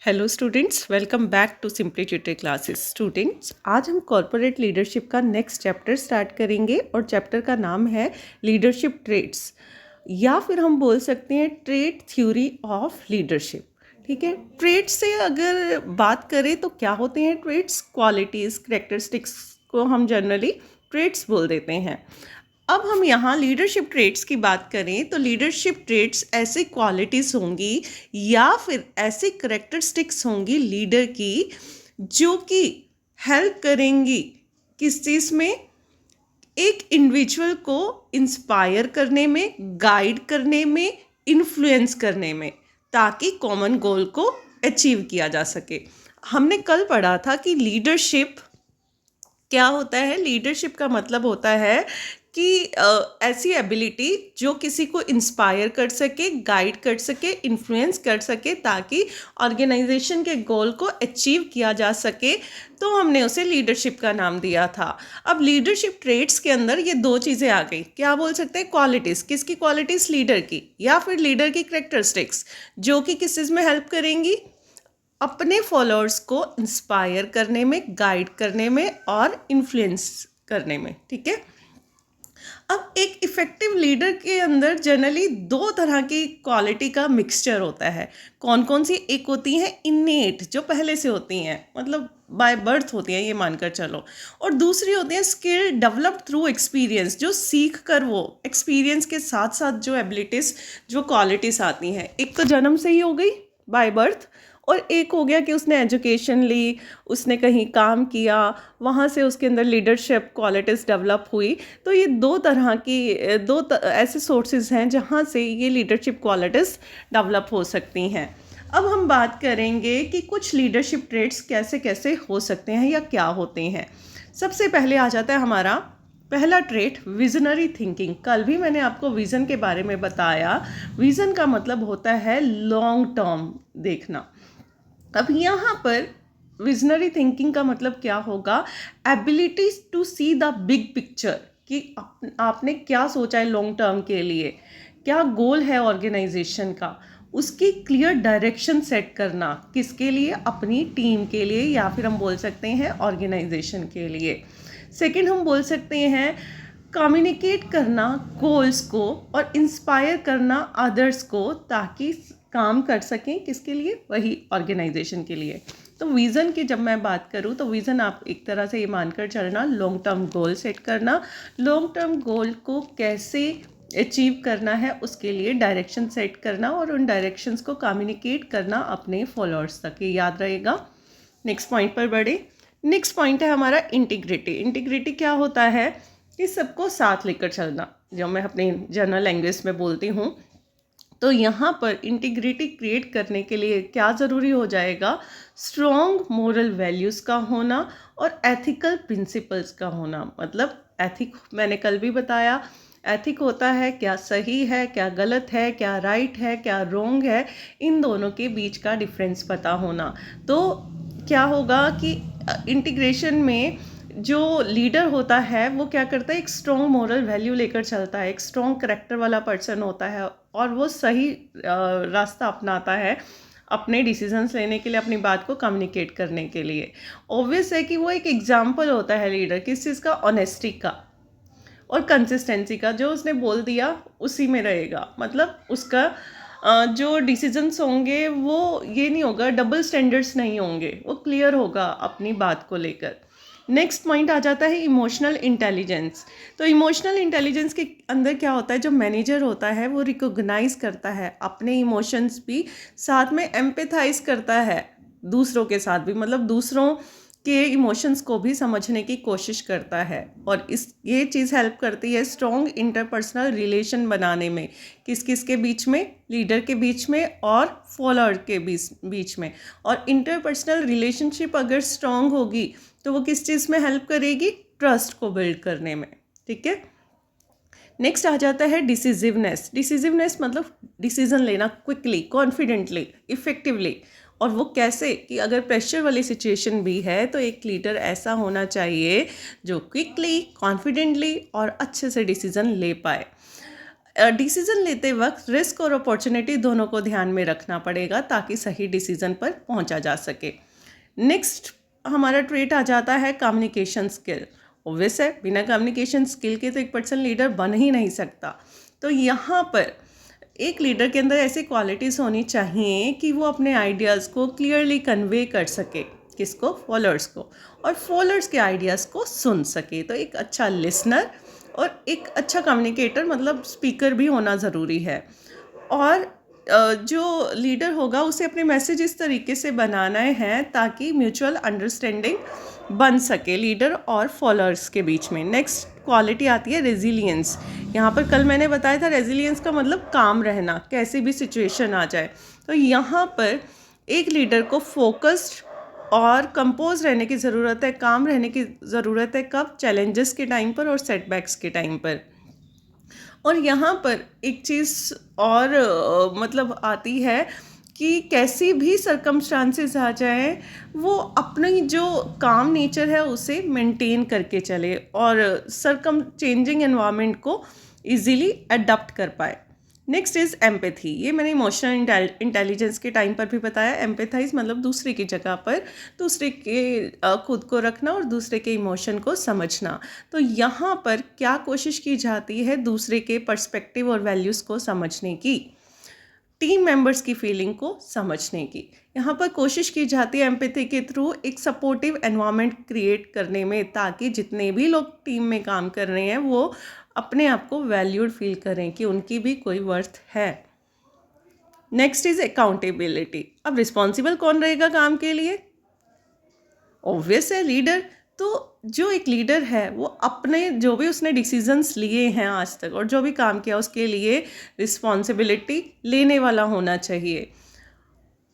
Hello students, welcome back to simply tutor classes. Students, आज हम corporate leadership का next chapter start करेंगे और चैप्टर का नाम है लीडरशिप ट्रेट्स, या फिर हम बोल सकते हैं ट्रेट थ्योरी ऑफ लीडरशिप। ठीक है, ट्रेट्स से अगर बात करें तो क्या होते हैं ट्रेट्स? क्वालिटीज़, करेक्टरिस्टिक्स को हम जनरली ट्रेट्स बोल देते हैं। अब हम यहाँ लीडरशिप ट्रेट्स की बात करें तो लीडरशिप ट्रेट्स ऐसी क्वालिटीज़ होंगी या फिर ऐसी करेक्टरिस्टिक्स होंगी लीडर की जो कि हेल्प करेंगी किस चीज़ में? एक इंडिविजुअल को इंस्पायर करने में, गाइड करने में, इन्फ्लुएंस करने में, ताकि कॉमन गोल को अचीव किया जा सके। हमने कल पढ़ा था कि लीडरशिप क्या होता है। लीडरशिप का मतलब होता है कि ऐसी एबिलिटी जो किसी को इंस्पायर कर सके, गाइड कर सके, इन्फ्लुएंस कर सके, ताकि ऑर्गेनाइजेशन के गोल को अचीव किया जा सके। तो हमने उसे लीडरशिप का नाम दिया था। अब लीडरशिप ट्रेट्स के अंदर ये दो चीज़ें आ गई। क्या बोल सकते हैं? क्वालिटीज़। किसकी क्वालिटीज़? लीडर की, या फिर लीडर की करेक्टरिस्टिक्स जो कि किस चीज़ में हेल्प करेंगी? अपने फॉलोअर्स को इंस्पायर करने में, गाइड करने में और इन्फ्लुएंस करने में। ठीक है, अब एक इफ़ेक्टिव लीडर के अंदर जनरली दो तरह की क्वालिटी का मिक्सचर होता है। कौन कौन सी? एक होती हैं इनेट, जो पहले से होती हैं, मतलब बाय बर्थ होती हैं, ये मानकर चलो। और दूसरी होती है स्किल डेवलप्ड थ्रू एक्सपीरियंस, जो सीख कर, वो एक्सपीरियंस के साथ साथ जो एबिलिटीज़, जो क्वालिटीज़ आती हैं। एक तो जन्म से ही हो गई, बाय बर्थ, और एक हो गया कि उसने एजुकेशन ली, उसने कहीं काम किया, वहाँ से उसके अंदर लीडरशिप क्वालिटीज़ डेवलप हुई। तो ये दो तरह की ऐसे सोर्सेज हैं जहाँ से ये लीडरशिप क्वालिटीज़ डेवलप हो सकती हैं। अब हम बात करेंगे कि कुछ लीडरशिप ट्रेट्स कैसे कैसे हो सकते हैं या क्या होते हैं। सबसे पहले आ जाता है हमारा पहला ट्रेट, विजनरी थिंकिंग। कल भी मैंने आपको विज़न के बारे में बताया। विज़न का मतलब होता है लॉन्ग टर्म देखना। अब यहाँ पर विजनरी थिंकिंग का मतलब क्या होगा? Ability to see the big picture, कि आपने क्या सोचा है लॉन्ग टर्म के लिए, क्या गोल है ऑर्गेनाइजेशन का, उसकी क्लियर डायरेक्शन सेट करना। किसके लिए? अपनी टीम के लिए, या फिर हम बोल सकते हैं ऑर्गेनाइजेशन के लिए। सेकंड हम बोल सकते हैं कम्युनिकेट करना गोल्स को और इंस्पायर करना अदर्स को, ताकि काम कर सकें। किसके लिए? वही ऑर्गेनाइजेशन के लिए। तो विज़न की जब मैं बात करूँ तो विज़न आप एक तरह से ये मानकर चलना, लॉन्ग टर्म गोल सेट करना, लॉन्ग टर्म गोल को कैसे अचीव करना है उसके लिए डायरेक्शन सेट करना, और उन डायरेक्शंस को कम्युनिकेट करना अपने फॉलोअर्स तक। ये याद रहेगा। नेक्स्ट पॉइंट पर बढ़े। नेक्स्ट पॉइंट है हमारा इंटीग्रिटी। इंटीग्रिटी क्या होता है? कि सबको साथ लेकर चलना, जो मैं अपनी जनरल लैंग्वेज में बोलती हूँ। तो यहाँ पर इंटीग्रिटी क्रिएट करने के लिए क्या ज़रूरी हो जाएगा? स्ट्रॉन्ग मोरल वैल्यूज़ का होना और एथिकल प्रिंसिपल्स का होना। मतलब एथिक मैंने कल भी बताया, एथिक होता है क्या सही है, क्या गलत है, क्या राइट है, क्या रॉन्ग है, इन दोनों के बीच का डिफरेंस पता होना। तो क्या होगा कि इंटीग्रेशन में जो लीडर होता है वो क्या करता है? एक स्ट्रॉन्ग मोरल वैल्यू लेकर चलता है, एक स्ट्रॉन्ग करेक्टर वाला पर्सन होता है, और वो सही रास्ता अपनाता है अपने डिसीजंस लेने के लिए, अपनी बात को कम्युनिकेट करने के लिए। ऑब्वियस है कि वो एक एग्जाम्पल होता है लीडर, किस चीज़ का? ऑनेस्टी का और कंसिस्टेंसी का। जो उसने बोल दिया उसी में रहेगा, मतलब उसका जो डिसीजंस होंगे वो ये नहीं होगा, डबल स्टैंडर्ड्स नहीं होंगे, वो क्लियर होगा अपनी बात को लेकर। नेक्स्ट पॉइंट आ जाता है इमोशनल इंटेलिजेंस। तो इमोशनल इंटेलिजेंस के अंदर क्या होता है? जो मैनेजर होता है वो रिकॉग्नाइज करता है अपने इमोशंस भी, साथ में एम्पैथाइज करता है दूसरों के साथ भी, मतलब दूसरों के इमोशंस को भी समझने की कोशिश करता है। और ये चीज़ हेल्प करती है स्ट्रॉन्ग इंटरपर्सनल रिलेशन बनाने में। किस किस के बीच में? लीडर के बीच में और फॉलोअर के बीच में। और इंटरपर्सनल रिलेशनशिप अगर स्ट्रॉन्ग होगी तो वो किस चीज़ में हेल्प करेगी? ट्रस्ट को बिल्ड करने में। ठीक है, नेक्स्ट आ जाता है डिसिजिवनेस। डिसिजिवनेस मतलब डिसीजन लेना क्विकली, कॉन्फिडेंटली, इफेक्टिवली। और वो कैसे? कि अगर प्रेशर वाली सिचुएशन भी है तो एक लीडर ऐसा होना चाहिए जो क्विकली, कॉन्फिडेंटली और अच्छे से डिसीजन ले पाए। डिसीज़न लेते वक्त रिस्क और अपॉर्चुनिटी दोनों को ध्यान में रखना पड़ेगा ताकि सही डिसीज़न पर पहुंचा जा सके। नेक्स्ट हमारा ट्रेट आ जाता है कम्युनिकेशन स्किल। ऑब्वियस है, बिना कम्युनिकेशन स्किल के तो एक पर्सन लीडर बन ही नहीं सकता। तो यहाँ पर एक लीडर के अंदर ऐसी क्वालिटीज़ होनी चाहिए कि वो अपने आइडियाज़ को क्लियरली कन्वे कर सके, किसको, फॉलोअर्स को, और फॉलोअर्स के आइडियाज़ को सुन सके। तो एक अच्छा लिसनर और एक अच्छा कम्युनिकेटर मतलब स्पीकर भी होना ज़रूरी है। और जो लीडर होगा उसे अपने मैसेज इस तरीके से बनाना है ताकि म्यूचुअल अंडरस्टैंडिंग बन सके लीडर और फॉलोअर्स के बीच में। नेक्स्ट क्वालिटी आती है रेजिलियंस। यहाँ पर कल मैंने बताया था रेजिलियंस का मतलब काम रहना, कैसी भी सिचुएशन आ जाए। तो यहाँ पर एक लीडर को फोकस्ड और कंपोज रहने की ज़रूरत है, काम रहने की ज़रूरत है। कब? चैलेंजेस के टाइम पर और सेटबैक्स के टाइम पर। और यहाँ पर एक चीज़ और मतलब आती है कि कैसी भी सरकमस्टांसेस आ जाए वो अपनी जो काम नेचर है उसे मेंटेन करके चले और सरकम चेंजिंग एनवायरनमेंट को इजीली अडॉप्ट कर पाए। Next is empathy. ये मैंने इमोशनल इंटेलिजेंस के टाइम पर भी बताया। एम्पैथाइज मतलब दूसरे की जगह पर दूसरे के खुद को रखना और दूसरे के इमोशन को समझना। तो यहाँ पर क्या कोशिश की जाती है? दूसरे के पर्सपेक्टिव और वैल्यूज़ को समझने की, टीम मेंबर्स की फीलिंग को समझने की। यहाँ पर कोशिश की जाती है एम्पैथी के थ्रू एक सपोर्टिव एनवायरनमेंट क्रिएट करने में, ताकि जितने भी लोग टीम में काम कर रहे हैं वो अपने आप को वैल्यूड फील करें कि उनकी भी कोई वर्थ है। Next is accountability. अब रिस्पॉन्सिबल कौन रहेगा काम के लिए? ऑब्वियस है, लीडर। तो जो एक लीडर है वो अपने जो भी उसने डिसीजंस लिए हैं आज तक और जो भी काम किया उसके लिए रिस्पॉन्सिबिलिटी लेने वाला होना चाहिए।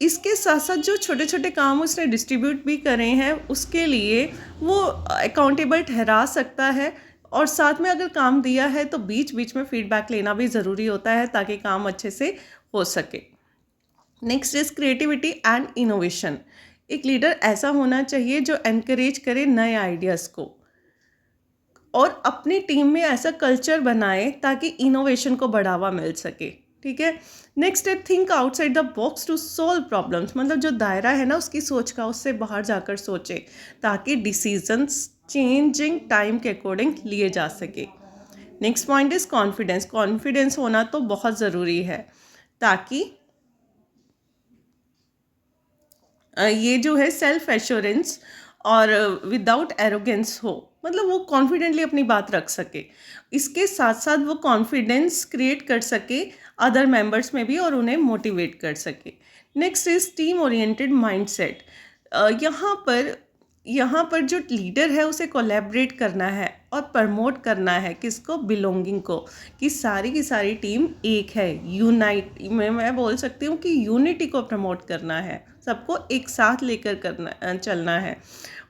इसके साथ साथ जो छोटे छोटे काम उसने डिस्ट्रीब्यूट भी करे हैं उसके लिए वो अकाउंटेबल ठहरा सकता है। और साथ में अगर काम दिया है तो बीच बीच में फीडबैक लेना भी ज़रूरी होता है ताकि काम अच्छे से हो सके। Next is creativity and innovation. एक लीडर ऐसा होना चाहिए जो एनकरेज करे नए आइडियाज़ को और अपनी टीम में ऐसा कल्चर बनाए ताकि इनोवेशन को बढ़ावा मिल सके। ठीक है। नेक्स्ट है think outside the box to solve problems. मतलब जो दायरा है ना उसकी सोच का, उससे बाहर जाकर सोचे ताकि डिसीजंस चेंजिंग टाइम के अकॉर्डिंग लिए जा सके। Next point is confidence. Confidence होना तो बहुत ज़रूरी है ताकि ये जो है सेल्फ एश्योरेंस और विदाउट एरोगेंस हो, मतलब वो कॉन्फिडेंटली अपनी बात रख सके। इसके साथ साथ वो कॉन्फिडेंस क्रिएट कर सके अदर मेंबर्स में भी और उन्हें मोटिवेट कर सके। Next is team oriented mindset. यहाँ पर जो लीडर है उसे कोलैबोरेट करना है और प्रमोट करना है किसको? बिलोंगिंग को, कि सारी की सारी टीम एक है, यूनाइट। मैं बोल सकती हूँ कि यूनिटी को प्रमोट करना है, सबको एक साथ लेकर चलना है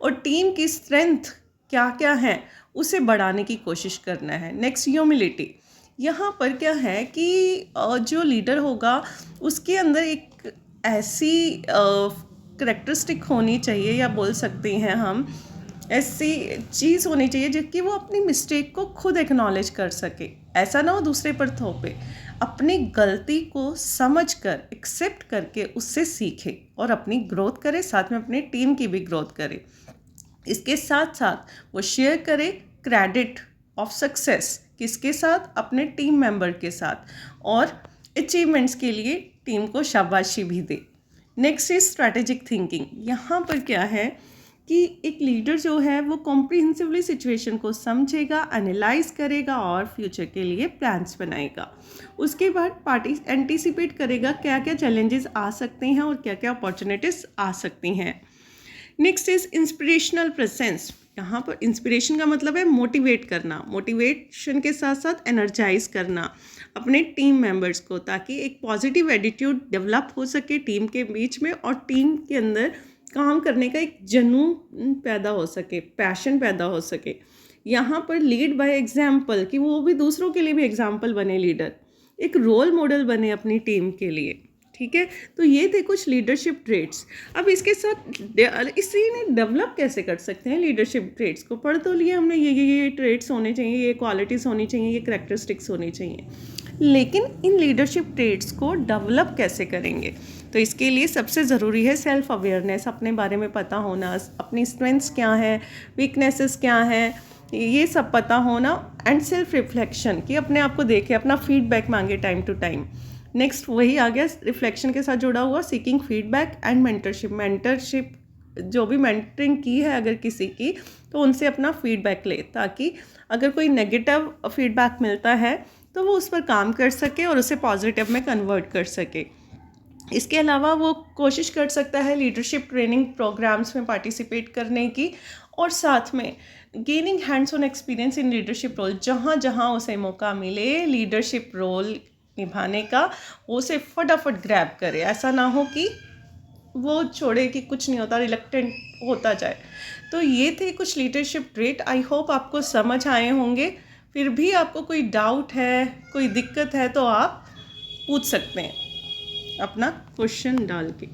और टीम की स्ट्रेंथ क्या क्या है उसे बढ़ाने की कोशिश करना है। Next humility. यहाँ पर क्या है कि जो लीडर होगा उसके अंदर एक ऐसी करेक्टरिस्टिक होनी चाहिए, या बोल सकते हैं हम ऐसी चीज़ होनी चाहिए जिसकी वो अपनी मिस्टेक को खुद एक्नॉलेज कर सके। ऐसा ना हो दूसरे पर थोपे, अपनी गलती को समझकर एक्सेप्ट करके उससे सीखे और अपनी ग्रोथ करे, साथ में अपनी टीम की भी ग्रोथ करे। इसके साथ साथ वो शेयर करे क्रेडिट ऑफ सक्सेस किसके साथ? अपने टीम मेंबर के साथ, और अचीवमेंट्स के लिए टीम को शाबाशी भी दे। Next is strategic thinking. यहाँ पर क्या है कि एक लीडर जो है वो कॉम्प्रिहेंसिवली सिचुएशन को समझेगा, एनालाइज करेगा और फ्यूचर के लिए प्लान्स बनाएगा। उसके बाद पार्टी एंटीसिपेट करेगा क्या क्या चैलेंजेस आ सकते हैं और क्या क्या अपॉर्चुनिटीज़ आ सकती हैं। Next is inspirational presence. यहाँ पर इंस्पिरेशन का मतलब है मोटिवेट करना, मोटिवेशन के साथ साथ एनर्जाइज करना अपने टीम मेंबर्स को, ताकि एक पॉजिटिव एटीट्यूड डेवलप हो सके टीम के बीच में और टीम के अंदर काम करने का एक जुनून पैदा हो सके, पैशन पैदा हो सके। यहाँ पर लीड बाय एग्जाम्पल, कि वो भी दूसरों के लिए भी एग्जाम्पल बने, लीडर एक रोल मॉडल बने अपनी टीम के लिए। ठीक है। तो ये थे कुछ लीडरशिप ट्रेट्स। अब इसके साथ इसी ने डेवलप कैसे कर सकते हैं लीडरशिप ट्रेट्स को? पढ़ तो लिए हमने ये ट्रेट्स होने चाहिए, ये क्वालिटीज़ होनी चाहिए, ये करैक्टरिस्टिक्स होनी चाहिए, लेकिन इन लीडरशिप ट्रेट्स को डेवलप कैसे करेंगे? तो इसके लिए सबसे ज़रूरी है सेल्फ अवेयरनेस, अपने बारे में पता होना, अपनी स्ट्रेंथ्स क्या हैं, वीकनेसेस क्या हैं, ये सब पता होना, एंड सेल्फ रिफ्लेक्शन कि अपने आप को देखे, अपना फीडबैक मांगे टाइम टू टाइम। नेक्स्ट वही आ गया रिफ्लेक्शन के साथ जुड़ा हुआ सीकिंग फीडबैक एंड मेंटरशिप जो भी मेंटरिंग की है अगर किसी की, तो उनसे अपना फीडबैक ले, ताकि अगर कोई नेगेटिव फीडबैक मिलता है तो वो उस पर काम कर सके और उसे पॉजिटिव में कन्वर्ट कर सके। इसके अलावा वो कोशिश कर सकता है लीडरशिप ट्रेनिंग प्रोग्राम्स में पार्टिसिपेट करने की, और साथ में gaining hands on experience in leadership role, जहाँ जहाँ उसे मौका मिले लीडरशिप रोल निभाने का वो उसे फटाफट ग्रैब करे। ऐसा ना हो कि वो छोड़े कि कुछ नहीं होता, रिलक्टेंट होता जाए। तो ये थे कुछ लीडरशिप ट्रेट, आई होप आपको समझ आए होंगे। फिर भी आपको कोई डाउट है, कोई दिक्कत है तो आप पूछ सकते हैं अपना क्वेश्चन डाल के।